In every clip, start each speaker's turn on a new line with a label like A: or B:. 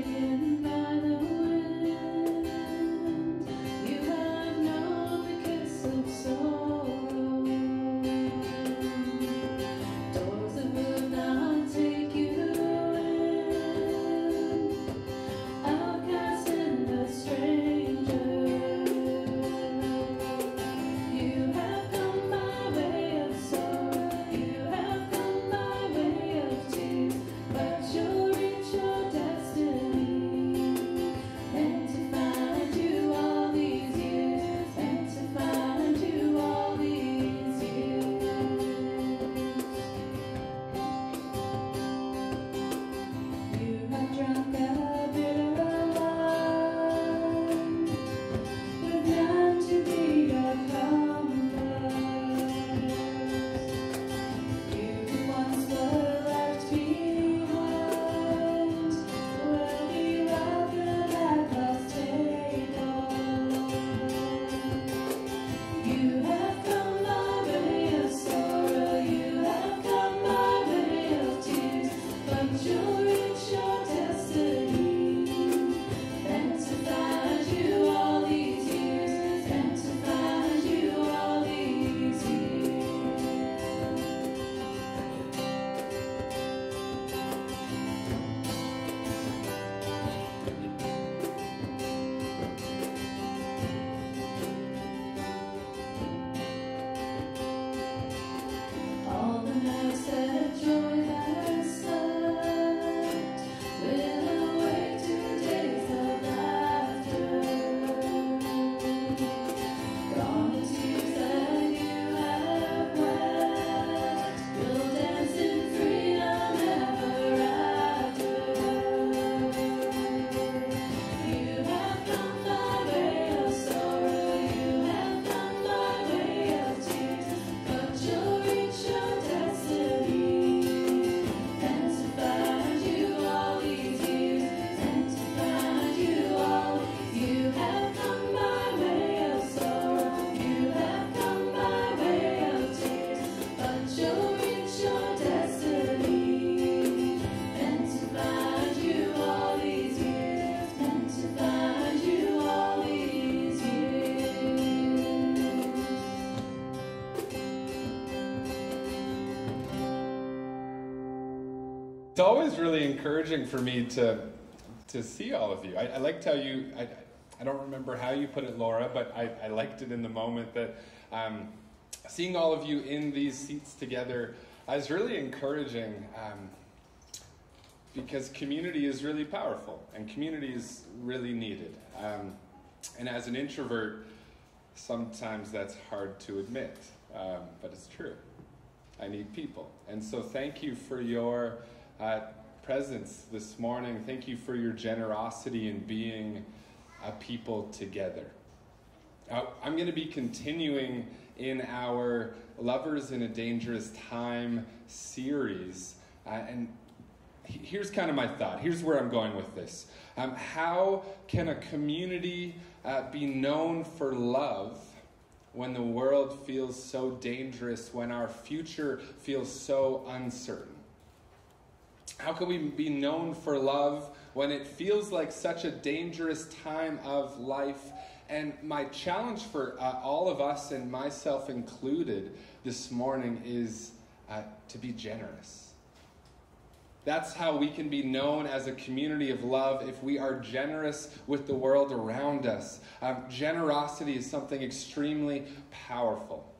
A: taken by the wind. You have known the kiss of sorrow. Doors that would not take you in. Outcast and a stranger. You have come by way of sorrow. You have come by way of tears. But you'll reach your destiny. Meant to find you all these years. Meant to find you all these years. You have drunk a bitter wine with none to be your comfort. You who once were left behind will be welcomed at God's table. You have come by way of sorrow. You have come by way of tears. But you'll reach your destiny. Meant to find you all these years. Meant to find you all these years. All the nights that joy has slept will awake to days of laughter. Gone the tears that you have wept. You'll dance in freedom ever after. You have come by way of sorrow. You have come by way of tears. But you'll reach your destiny. Meant to find you all these years. Meant to find you all. You have come by way of sorrow. You have come by way of tears. But you'll reach your destiny. Meant to find you all these years. Meant to find you all these years.
B: It's always really encouraging for me to see all of you. I liked how you, I don't remember how you put it, Laura, but I liked it in the moment that seeing all of you in these seats together is really encouraging because community is really powerful and community is really needed. And as an introvert, sometimes that's hard to admit, but it's true. I need people. And so thank you for your presence this morning. Thank you for your generosity in being a people together. I'm going to be continuing in our Lovers in a Dangerous Time series. And here's kind of my thought. Here's where I'm going with this. How can a community be known for love when the world feels so dangerous, when our future feels so uncertain? How can we be known for love when it feels like such a dangerous time of life? And my challenge for all of us, and myself included, this morning is to be generous. That's how we can be known as a community of love, if we are generous with the world around us. Generosity is something extremely powerful.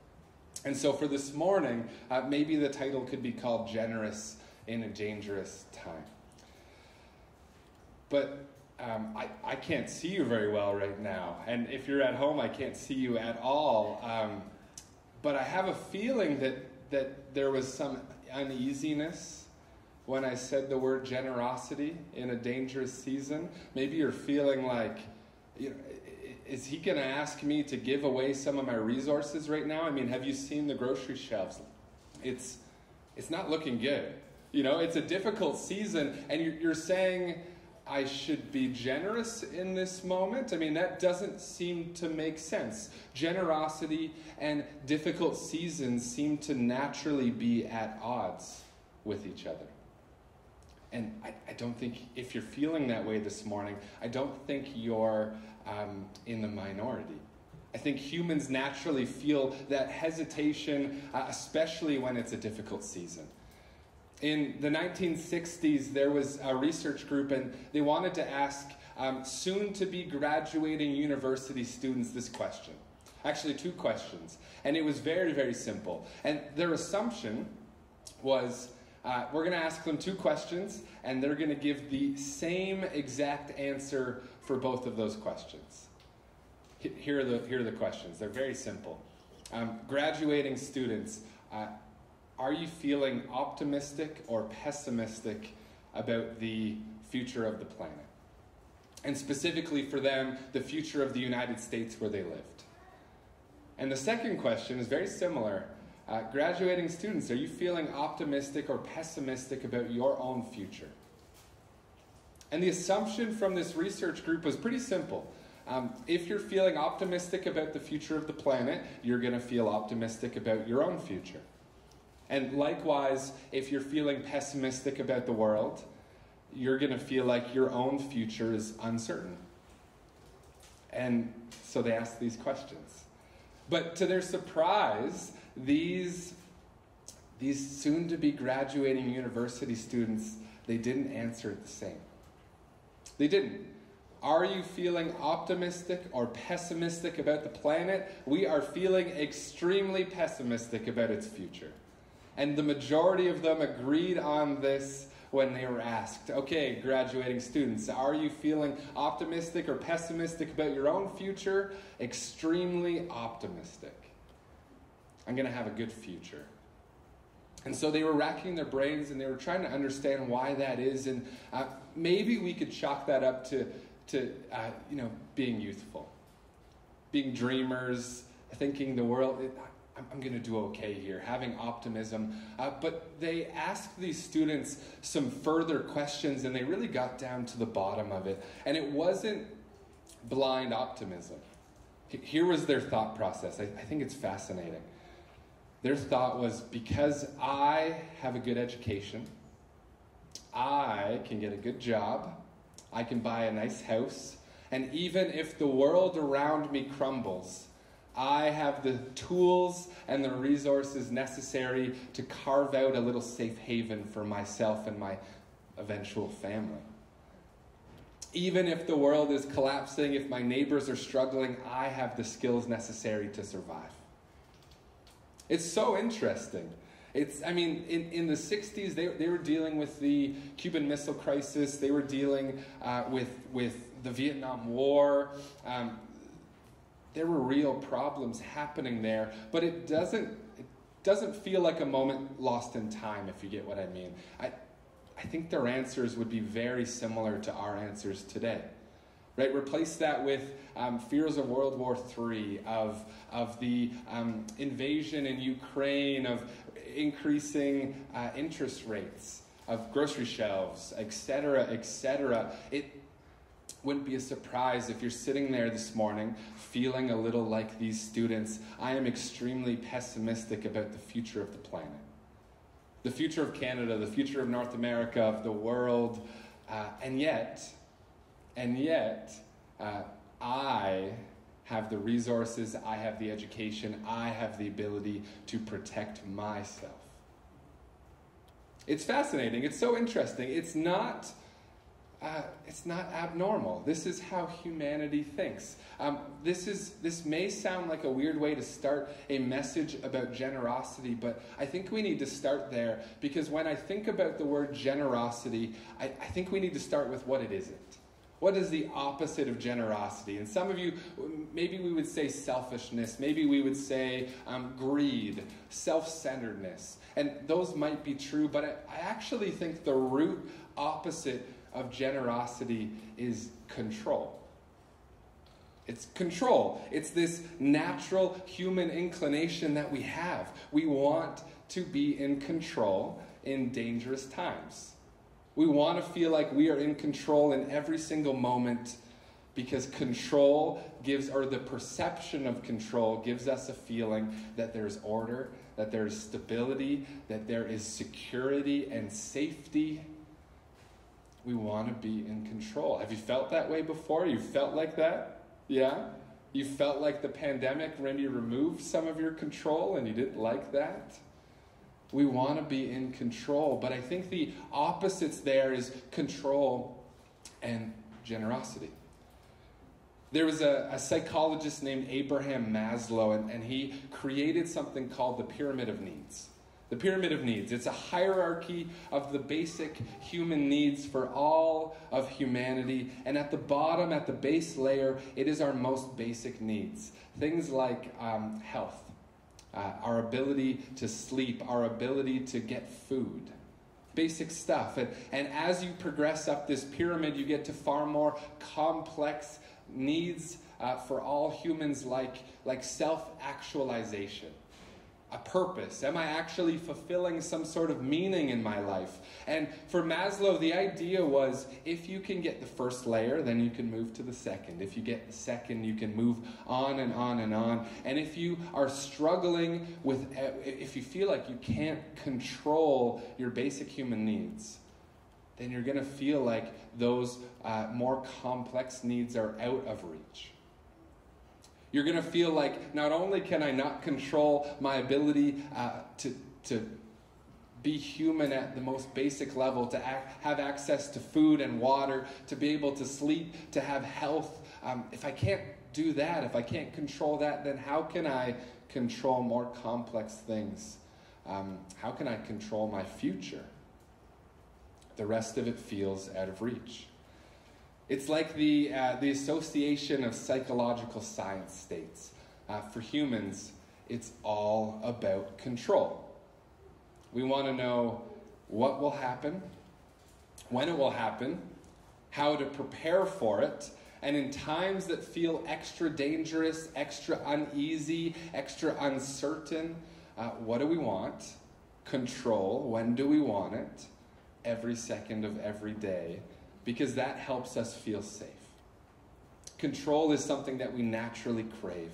B: And so for this morning, maybe the title could be called Generous in a Dangerous Time. But I can't see you very well right now. And if you're at home, I can't see you at all. But I have a feeling that there was some uneasiness when I said the word generosity in a dangerous season. Maybe you're feeling like, is he going to ask me to give away some of my resources right now? I mean, have you seen the grocery shelves? It's not looking good. It's a difficult season, and you're saying I should be generous in this moment? I mean, that doesn't seem to make sense. Generosity and difficult seasons seem to naturally be at odds with each other. And I don't think, if you're feeling that way this morning, I don't think you're in the minority. I think humans naturally feel that hesitation, especially when it's a difficult season. In the 1960s, there was a research group, and they wanted to ask soon-to-be graduating university students this question. Actually, two questions. And it was very, very simple. And their assumption was, we're going to ask them two questions, and they're going to give the same exact answer for both of those questions. Here are the questions. They're very simple. Graduating students, are you feeling optimistic or pessimistic about the future of the planet? And specifically for them, the future of the United States where they lived. And the second question is very similar. Graduating students, are you feeling optimistic or pessimistic about your own future? And the assumption from this research group was pretty simple. If you're feeling optimistic about the future of the planet, you're going to feel optimistic about your own future. And likewise, if you're feeling pessimistic about the world, you're going to feel like your own future is uncertain. And so they asked these questions. But to their surprise, these soon-to-be graduating university students, they didn't answer it the same. They didn't. Are you feeling optimistic or pessimistic about the planet? We are feeling extremely pessimistic about its future. And the majority of them agreed on this when they were asked, okay, graduating students, are you feeling optimistic or pessimistic about your own future? Extremely optimistic. I'm going to have a good future. And so they were racking their brains and they were trying to understand why that is. And maybe we could chalk that up to being youthful, being dreamers, thinking the world, I'm going to do okay here, having optimism. But they asked these students some further questions, and they really got down to the bottom of it. And it wasn't blind optimism. Here was their thought process. I think it's fascinating. Their thought was, because I have a good education, I can get a good job, I can buy a nice house, and even if the world around me crumbles, I have the tools and the resources necessary to carve out a little safe haven for myself and my eventual family. Even if the world is collapsing, if my neighbors are struggling, I have the skills necessary to survive. It's so interesting. In the 60s, they were dealing with the Cuban Missile Crisis. They were dealing with the Vietnam War. There were real problems happening there, but it doesn't feel like a moment lost in time, if you get what I mean. I think their answers would be very similar to our answers today. Right? Replace that with fears of World War III, of the invasion in Ukraine, of increasing interest rates, of grocery shelves, etc., etc. It wouldn't be a surprise if you're sitting there this morning feeling a little like these students. I am extremely pessimistic about the future of the planet, the future of Canada, the future of North America, of the world, and yet, I have the resources, I have the education, I have the ability to protect myself. It's fascinating. It's so interesting. It's not abnormal. This is how humanity thinks. This may sound like a weird way to start a message about generosity, but I think we need to start there, because when I think about the word generosity, I think we need to start with what it isn't. What is the opposite of generosity? And some of you, maybe we would say selfishness, maybe we would say greed, self-centeredness, and those might be true, but I actually think the root opposite of generosity is control. It's control. It's this natural human inclination that we have. We want to be in control in dangerous times. We want to feel like we are in control in every single moment, because control gives, or the perception of control gives us a feeling that there's order, that there's stability, that there is security and safety. We want to be in control. Have you felt that way before? You felt like that? Yeah? You felt like the pandemic maybe removed some of your control and you didn't like that? We want to be in control, but I think the opposites there is control and generosity. There was a psychologist named Abraham Maslow, and he created something called the Pyramid of Needs. The Pyramid of Needs. It's a hierarchy of the basic human needs for all of humanity. And at the bottom, at the base layer, it is our most basic needs. Things like health, our ability to sleep, our ability to get food. Basic stuff. And as you progress up this pyramid, you get to far more complex needs for all humans, like self-actualization. A purpose. Am I actually fulfilling some sort of meaning in my life? And for Maslow, the idea was if you can get the first layer, then you can move to the second. If you get the second, you can move on and on and on. And if you are struggling with, if you feel like you can't control your basic human needs, then you're going to feel like those more complex needs are out of reach. You're going to feel like not only can I not control my ability to be human at the most basic level, to have access to food and water, to be able to sleep, to have health. If I can't do that, if I can't control that, then how can I control more complex things? How can I control my future? The rest of it feels out of reach. It's like the Association of Psychological Science states. For humans, it's all about control. We want to know what will happen, when it will happen, how to prepare for it, and in times that feel extra dangerous, extra uneasy, extra uncertain, what do we want? Control. When do we want it? Every second of every day. Because that helps us feel safe. Control is something that we naturally crave.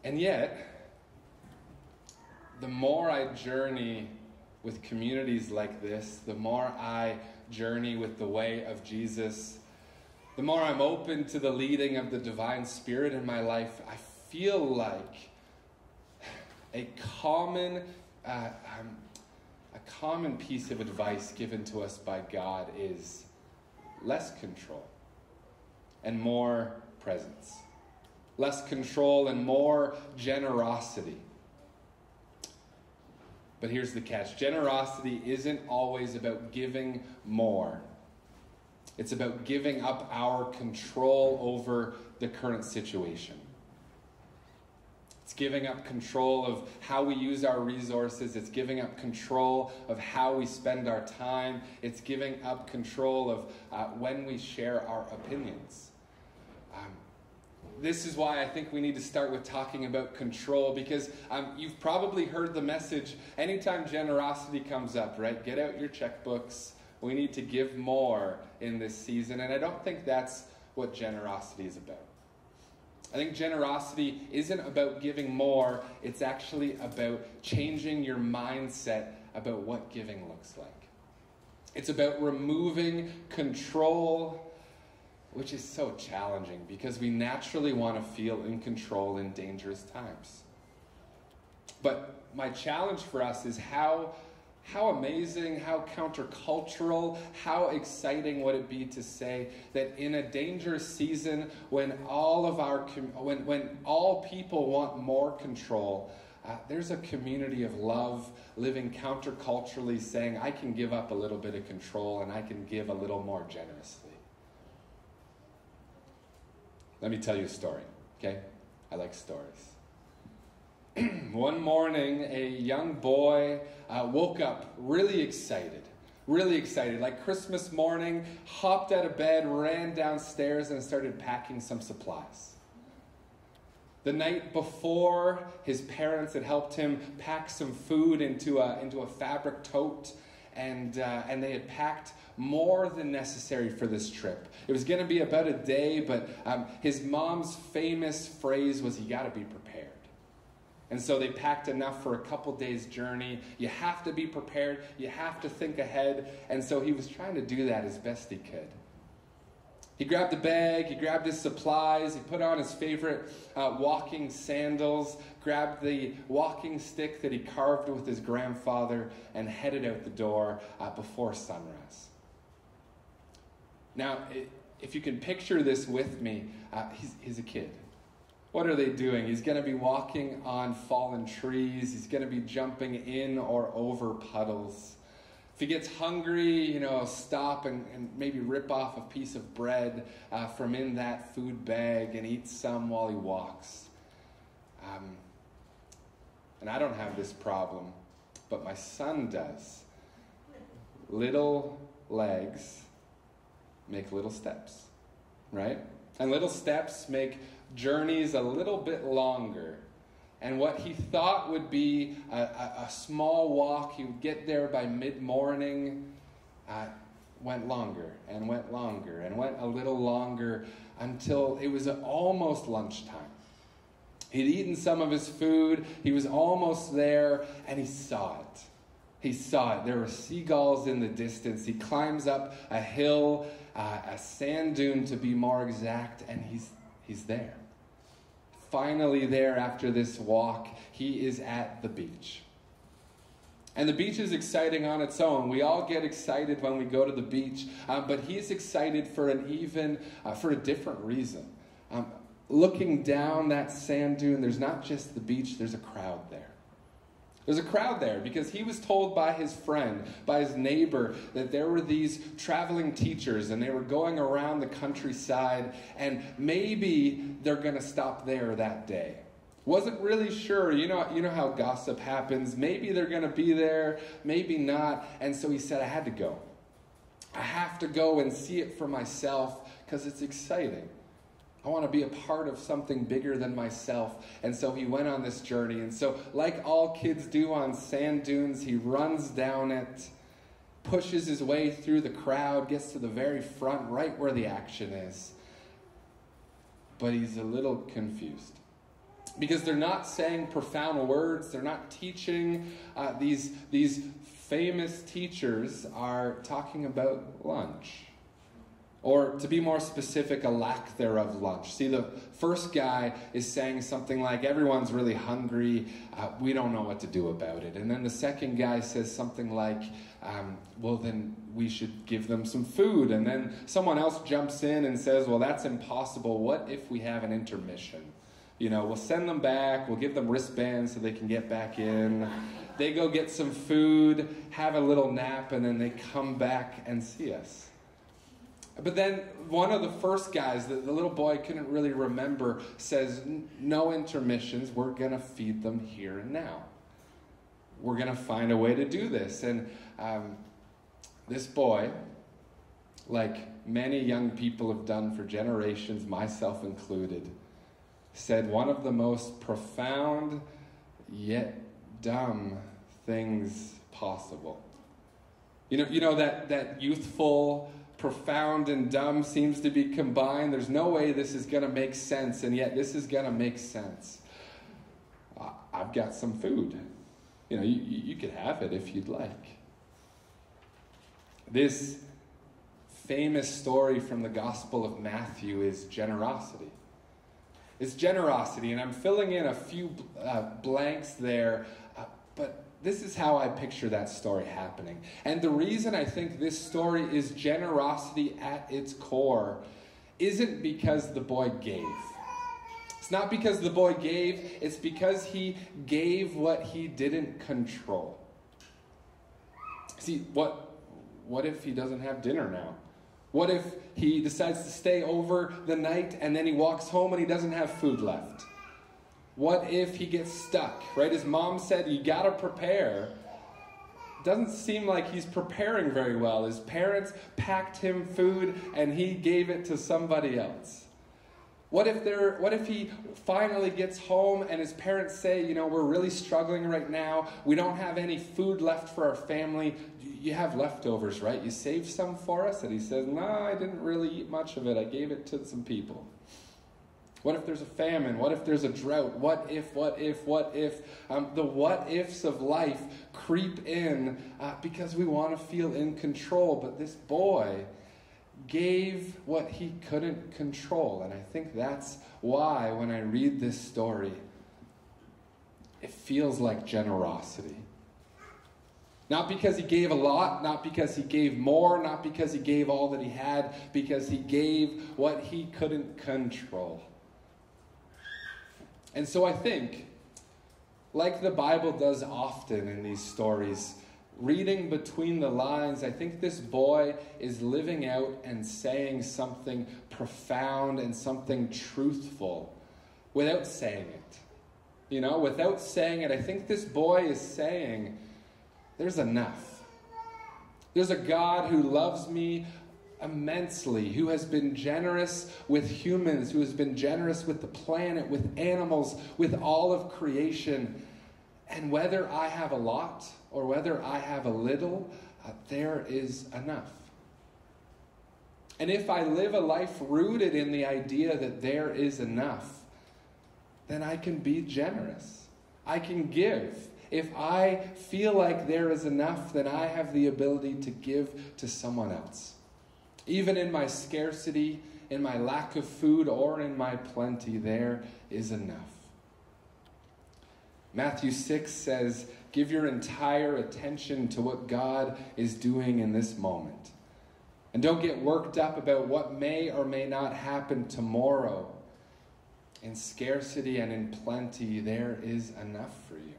B: And yet, the more I journey with communities like this, the more I journey with the way of Jesus, the more I'm open to the leading of the divine Spirit in my life, I feel like a common piece of advice given to us by God is less control and more presence. Less control and more generosity. But here's the catch. Generosity isn't always about giving more. It's about giving up our control over the current situation. It's giving up control of how we use our resources. It's giving up control of how we spend our time. It's giving up control of when we share our opinions. This is why I think we need to start with talking about control, because you've probably heard the message anytime generosity comes up, right? Get out your checkbooks. We need to give more in this season. And I don't think that's what generosity is about. I think generosity isn't about giving more. It's actually about changing your mindset about what giving looks like. It's about removing control, which is so challenging because we naturally want to feel in control in dangerous times. But my challenge for us is how amazing, how countercultural, how exciting would it be to say that in a dangerous season when when all people want more control, there's a community of love living counterculturally saying, I can give up a little bit of control and I can give a little more generously. Let me tell you a story, okay? I like stories. One morning, a young boy woke up really excited, like Christmas morning, hopped out of bed, ran downstairs, and started packing some supplies. The night before, his parents had helped him pack some food into a fabric tote, and they had packed more than necessary for this trip. It was going to be about a day, but his mom's famous phrase was, "You got to be prepared." And so they packed enough for a couple days' journey. You have to be prepared. You have to think ahead. And so he was trying to do that as best he could. He grabbed a bag, he grabbed his supplies, he put on his favorite walking sandals, grabbed the walking stick that he carved with his grandfather, and headed out the door before sunrise. Now, if you can picture this with me, he's a kid. What are they doing? He's going to be walking on fallen trees. He's going to be jumping in or over puddles. If he gets hungry, stop and maybe rip off a piece of bread from in that food bag and eat some while he walks. And I don't have this problem, but my son does. Little legs make little steps, right? And little steps make journeys a little bit longer. And what he thought would be a small walk, he would get there by mid-morning, went longer and went longer and went a little longer until it was almost lunchtime. He'd eaten some of his food, he was almost there, and he saw it. He saw it. There were seagulls in the distance. He climbs up a hill, a sand dune to be more exact, and he's there. Finally there after this walk, he is at the beach. And the beach is exciting on its own. We all get excited when we go to the beach, but he's excited for a different reason. Looking down that sand dune, there's not just the beach, there's a crowd there. There's a crowd there because he was told by his friend, by his neighbor, that there were these traveling teachers and they were going around the countryside and maybe they're going to stop there that day. Wasn't really sure. You know how gossip happens. Maybe they're going to be there, maybe not. And so he said, I had to go. I have to go and see it for myself because it's exciting. I want to be a part of something bigger than myself. And so he went on this journey. And so, like all kids do on sand dunes, he runs down it, pushes his way through the crowd, gets to the very front, right where the action is. But he's a little confused. Because they're not saying profound words. They're not teaching. These famous teachers are talking about lunch. Or to be more specific, a lack thereof lunch. See, the first guy is saying something like, everyone's really hungry, we don't know what to do about it. And then the second guy says something like, well then we should give them some food. And then someone else jumps in and says, well that's impossible, what if we have an intermission? We'll send them back, we'll give them wristbands so they can get back in. They go get some food, have a little nap, and then they come back and see us. But then one of the first guys, the little boy couldn't really remember, says, no intermissions, we're going to feed them here and now. We're going to find a way to do this. And this boy, like many young people have done for generations, myself included, said one of the most profound yet dumb things possible. You know that youthful, profound and dumb seems to be combined. There's no way this is going to make sense, and yet this is going to make sense. I've got some food. You could have it if you'd like. This famous story from the Gospel of Matthew is generosity. It's generosity, and I'm filling in a few blanks there, but this is how I picture that story happening. And the reason I think this story is generosity at its core isn't because the boy gave. It's not because the boy gave, it's because he gave what he didn't control. See, what if he doesn't have dinner now? What if he decides to stay over the night and then he walks home and he doesn't have food left? What if he gets stuck, right? His mom said, you gotta prepare. Doesn't seem like he's preparing very well. His parents packed him food and he gave it to somebody else. What if he finally gets home and his parents say, we're really struggling right now. We don't have any food left for our family. You have leftovers, right? You saved some for us? And he says, no, I didn't really eat much of it. I gave it to some people. What if there's a famine? What if there's a drought? What if? The what ifs of life creep in because we want to feel in control. But this boy gave what he couldn't control. And I think that's why when I read this story, it feels like generosity. Not because he gave a lot, not because he gave more, not because he gave all that he had, because he gave what he couldn't control. And so I think, like the Bible does often in these stories, reading between the lines, I think this boy is living out and saying something profound and something truthful without saying it. You know, without saying it, I think this boy is saying, there's enough. There's a God who loves me immensely, who has been generous with humans, who has been generous with the planet, with animals, with all of creation. And whether I have a lot or whether I have a little, there is enough. And if I live a life rooted in the idea that there is enough, then I can be generous. I can give. If I feel like there is enough, then I have the ability to give to someone else. Even in my scarcity, in my lack of food, or in my plenty, there is enough. Matthew 6 says, give your entire attention to what God is doing in this moment. And don't get worked up about what may or may not happen tomorrow. In scarcity and in plenty, there is enough for you.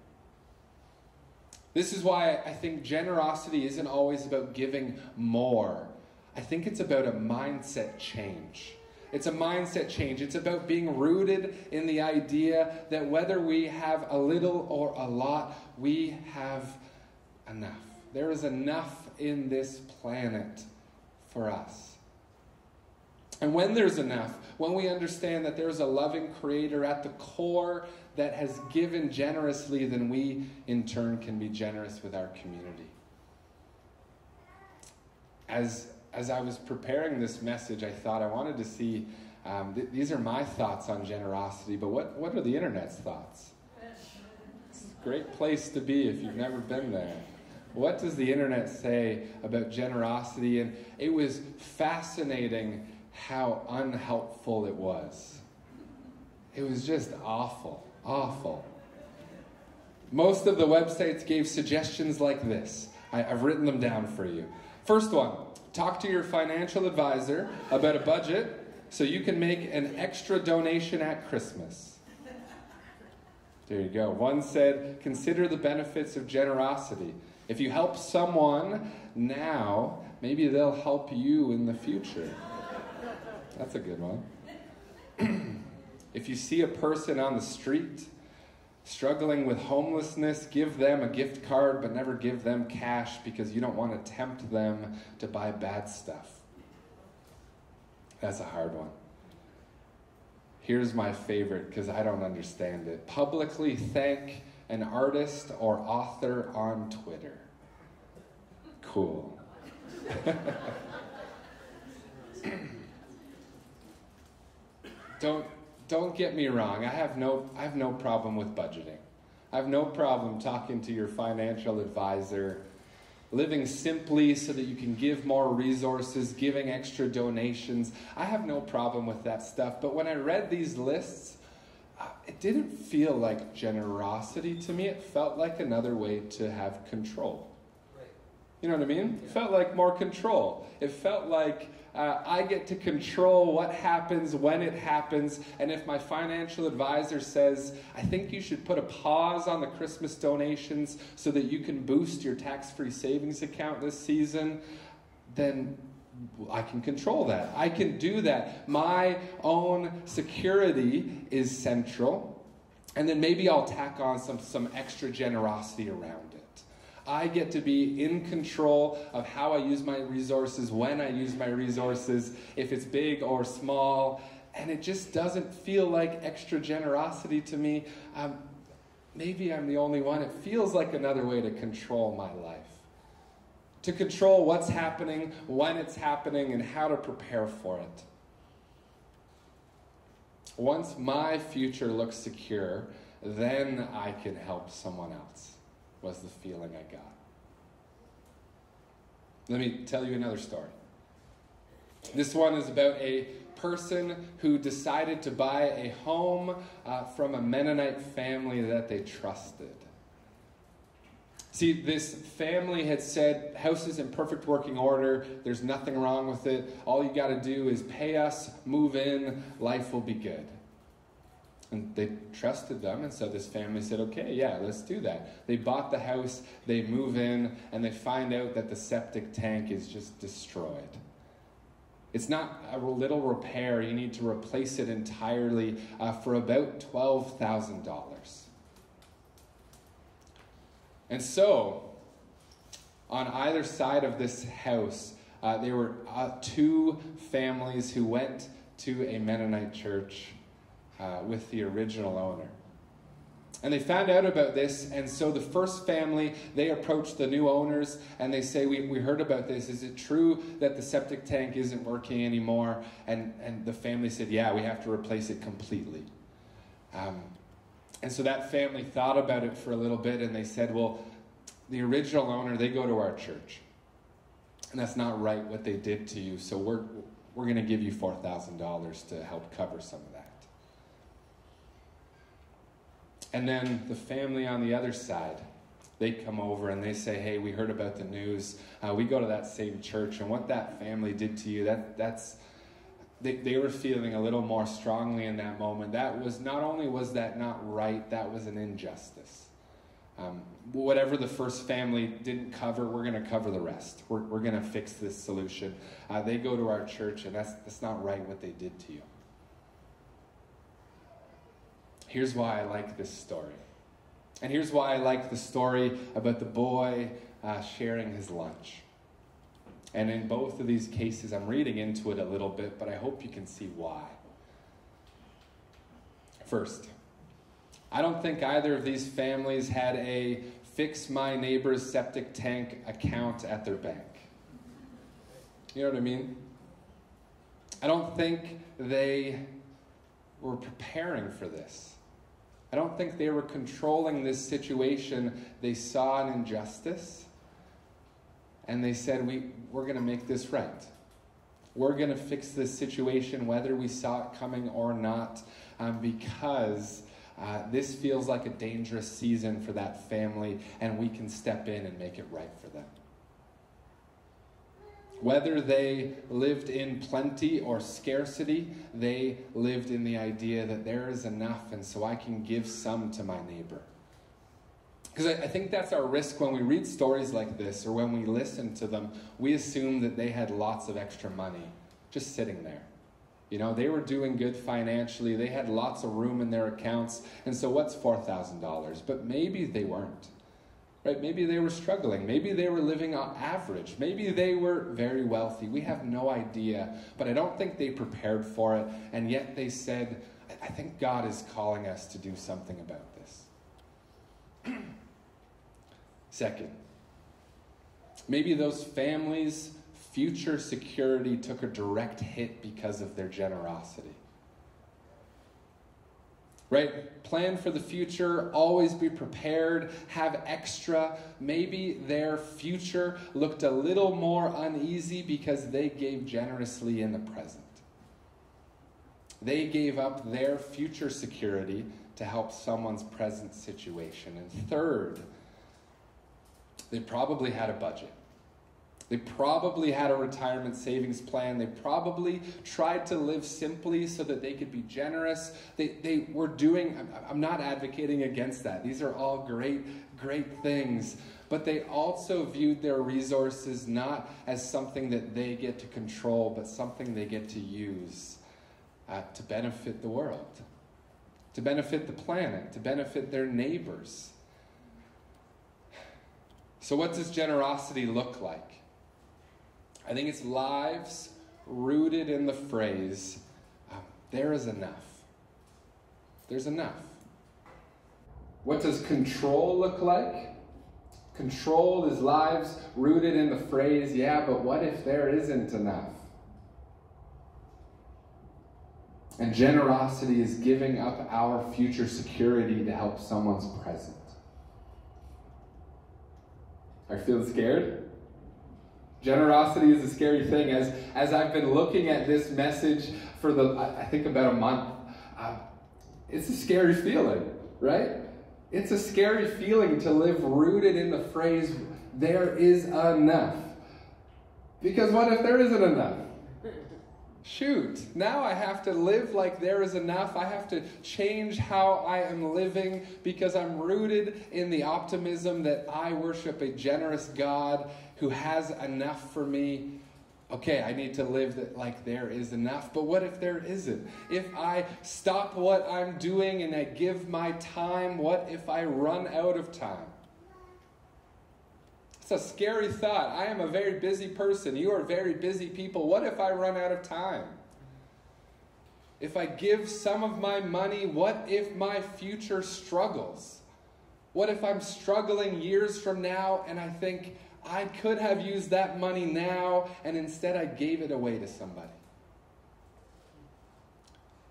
B: This is why I think generosity isn't always about giving more. I think it's about a mindset change. It's a mindset change. It's about being rooted in the idea that whether we have a little or a lot, we have enough. There is enough in this planet for us. And when there's enough, when we understand that there's a loving Creator at the core that has given generously, then we, in turn, can be generous with our community. As I was preparing this message, I thought I wanted to see, these are my thoughts on generosity, but what are the internet's thoughts? It's a great place to be if you've never been there. What does the internet say about generosity? And it was fascinating how unhelpful it was. It was just awful. Most of the websites gave suggestions like this. I've written them down for you. First one, talk to your financial advisor about a budget so you can make an extra donation at Christmas. There you go. One said, consider the benefits of generosity. If you help someone now, maybe they'll help you in the future. That's a good one. If you see a person on the street struggling with homelessness, give them a gift card, but never give them cash because you don't want to tempt them to buy bad stuff. That's a hard one. Here's my favorite because I don't understand it. Publicly thank an artist or author on Twitter. Cool. Don't get me wrong. I have no problem with budgeting. I have no problem talking to your financial advisor, living simply so that you can give more resources, giving extra donations. I have no problem with that stuff. But when I read these lists, it didn't feel like generosity to me. It felt like another way to have control. You know what I mean? It felt like more control. It felt like I get to control what happens when it happens. And if my financial advisor says, I think you should put a pause on the Christmas donations so that you can boost your tax-free savings account this season, then I can control that. I can do that. My own security is central. And then maybe I'll tack on some extra generosity around it. I get to be in control of how I use my resources, when I use my resources, if it's big or small, and it just doesn't feel like extra generosity to me. Maybe I'm the only one. It feels like another way to control my life, to control what's happening, when it's happening, and how to prepare for it. Once my future looks secure, then I can help someone else, was the feeling I got. Let me tell you another story. This one is about a person who decided to buy a home from a Mennonite family that they trusted. See, this family had said, house is in perfect working order, there's nothing wrong with it, all you got to do is pay us, move in, life will be good. And they trusted them, and so this family said, okay, yeah, let's do that. They bought the house, they move in, and they find out that the septic tank is just destroyed. It's not a little repair, you need to replace it entirely for about $12,000. And so, on either side of this house, there were two families who went to a Mennonite church with the original owner. And they found out about this, and so the first family, they approached the new owners, and they say, we heard about this. Is it true that the septic tank isn't working anymore? And the family said, yeah, we have to replace it completely. And so that family thought about it for a little bit, and they said, well, the original owner, they go to our church. And that's not right what they did to you, so we're going to give you $4,000 to help cover some of that. And then the family on the other side, they come over and they say, hey, we heard about the news. We go to that same church, and what that family did to you, they were feeling a little more strongly in that moment. That was, not only was that not right, that was an injustice. Whatever the first family didn't cover, we're going to cover the rest. We're going to fix this solution. They go to our church, and that's not right what they did to you. Here's why I like this story. And here's why I like the story about the boy sharing his lunch. And in both of these cases, I'm reading into it a little bit, but I hope you can see why. First, I don't think either of these families had a fix my neighbor's septic tank account at their bank. You know what I mean? I don't think they were preparing for this. I don't think they were controlling this situation. They saw an injustice, and they said, we're going to make this right. We're going to fix this situation whether we saw it coming or not, because this feels like a dangerous season for that family, and we can step in and make it right for them. Whether they lived in plenty or scarcity, they lived in the idea that there is enough, and so I can give some to my neighbor. Because I think that's our risk when we read stories like this, or when we listen to them. We assume that they had lots of extra money just sitting there. You know, they were doing good financially. They had lots of room in their accounts. And so what's $4,000? But maybe they weren't. Right? Maybe they were struggling. Maybe they were living on average. Maybe they were very wealthy. We have no idea. But I don't think they prepared for it. And yet they said, I think God is calling us to do something about this. Second, maybe those families' future security took a direct hit because of their generosity. Right? Plan for the future, always be prepared, have extra. Maybe their future looked a little more uneasy because they gave generously in the present. They gave up their future security to help someone's present situation. And third, they probably had a budget. They probably had a retirement savings plan. They probably tried to live simply so that they could be generous. They were doing, I'm not advocating against that. These are all great things. But they also viewed their resources not as something that they get to control, but something they get to use to benefit the world, to benefit the planet, to benefit their neighbors. So what does generosity look like? I think it's lives rooted in the phrase, there is enough. There's enough. What does control look like? Control is lives rooted in the phrase, yeah, but what if there isn't enough? And generosity is giving up our future security to help someone's present. Are you feeling scared? Generosity is a scary thing. As I've been looking at this message for I think about a month, it's a scary feeling, right? It's a scary feeling to live rooted in the phrase, there is enough. Because what if there isn't enough? Shoot, now I have to live like there is enough. I have to change how I am living because I'm rooted in the optimism that I worship a generous God who has enough for me. Okay, I need to live like there is enough. But what if there isn't? If I stop what I'm doing and I give my time, what if I run out of time? It's a scary thought. I am a very busy person. You are very busy people. What if I run out of time? If I give some of my money, what if my future struggles? What if I'm struggling years from now and I think I could have used that money now and instead I gave it away to somebody?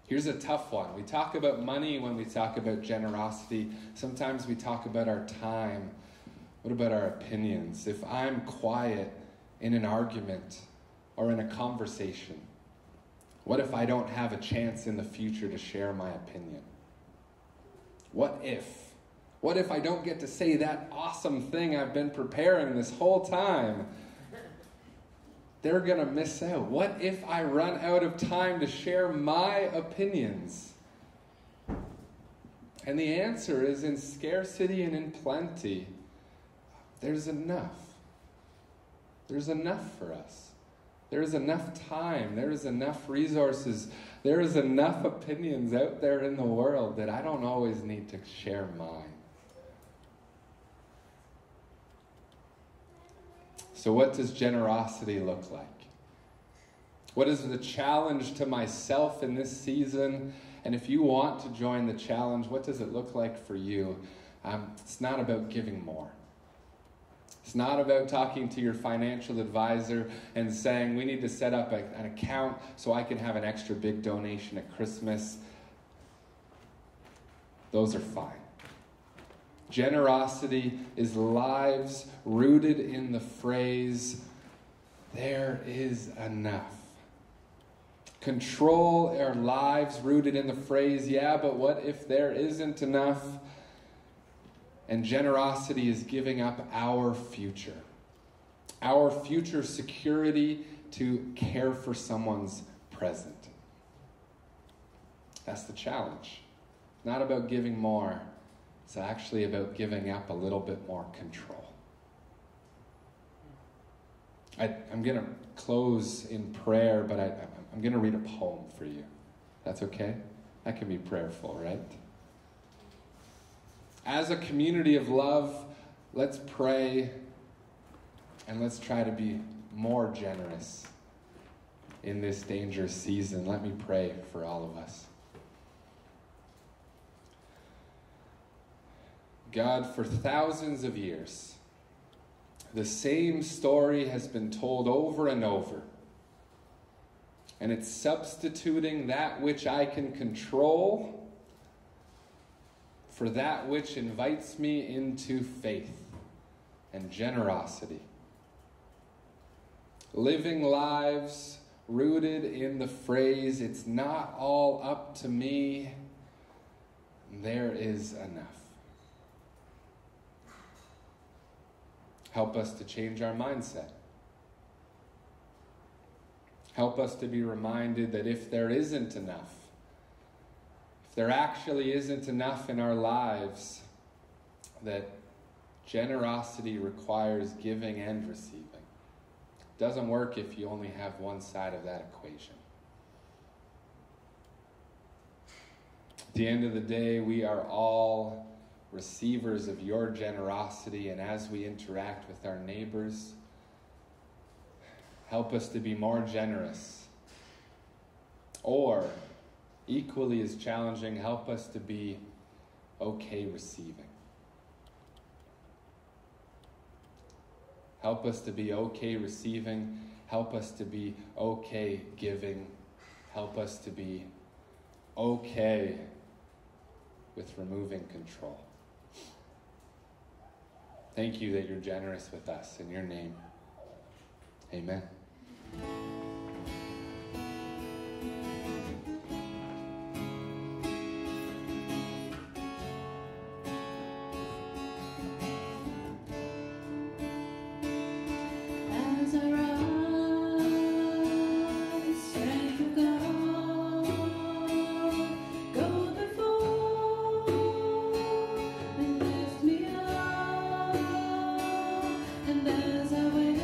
B: Here's a tough one. We talk about money when we talk about generosity. Sometimes we talk about our time. What about our opinions? If I'm quiet in an argument or in a conversation, what if I don't have a chance in the future to share my opinion? What if I don't get to say that awesome thing I've been preparing this whole time? They're going to miss out. What if I run out of time to share my opinions? And the answer is in scarcity and in plenty. There's enough. There's enough for us. There is enough time. There is enough resources. There is enough opinions out there in the world that I don't always need to share mine. So what does generosity look like? What is the challenge to myself in this season? And if you want to join the challenge, what does it look like for you? It's not about giving more. It's not about talking to your financial advisor and saying, we need to set up an account so I can have an extra big donation at Christmas. Those are fine. Generosity is lives rooted in the phrase, there is enough. Control our lives rooted in the phrase, yeah, but what if there isn't enough? And generosity is giving up our future security to care for someone's present. That's the challenge. It's not about giving more. It's actually about giving up a little bit more control. I'm going to close in prayer, but I'm going to read a poem for you. That's okay? That can be prayerful, right? As a community of love, let's pray and let's try to be more generous in this dangerous season. Let me pray for all of us. God, for thousands of years, the same story has been told over and over. And it's substituting that which I can control for that which invites me into faith and generosity. Living lives rooted in the phrase, it's not all up to me, there is enough. Help us to change our mindset. Help us to be reminded that if there isn't enough, if there actually isn't enough in our lives, that generosity requires giving and receiving. It doesn't work if you only have one side of that equation. At the end of the day, we are all receivers of your generosity, and as we interact with our neighbors, help us to be more generous. Or, equally as challenging, help us to be okay receiving. Help us to be okay receiving. Help us to be okay giving. Help us to be okay with removing control. Thank you that you're generous with us. In your name, amen.
A: As I rise, strength of God, go before and lift me up. And as I wait,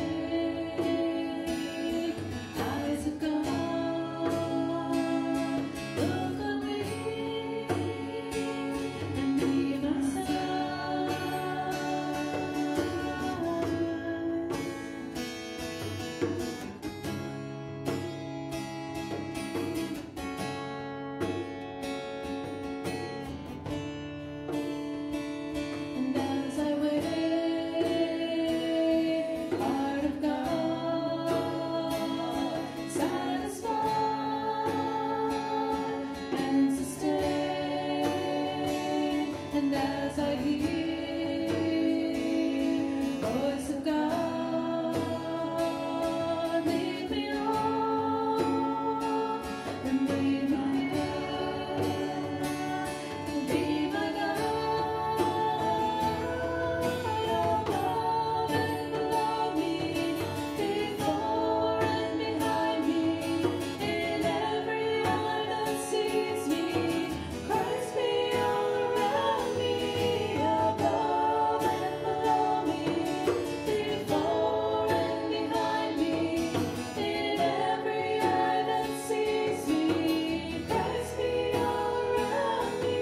A: eyes of God, look on me and be my side. And as I wait, heart of God, satisfy and sustain. And as I hear, voice of God, lead me on and lead my God, be my God. Above and below me, before and behind me, in every eye that sees me, Christ be all around me. Above and below me, before and behind me, in every eye that sees me, Christ be all around me.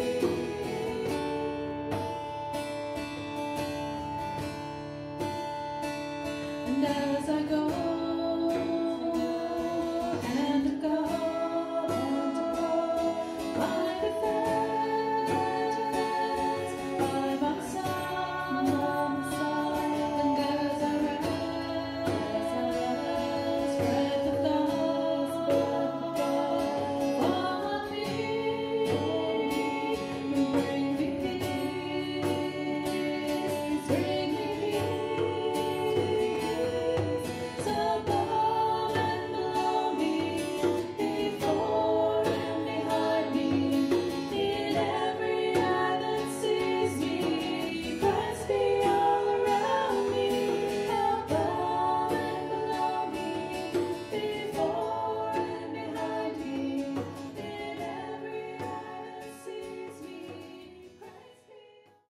A: And as I go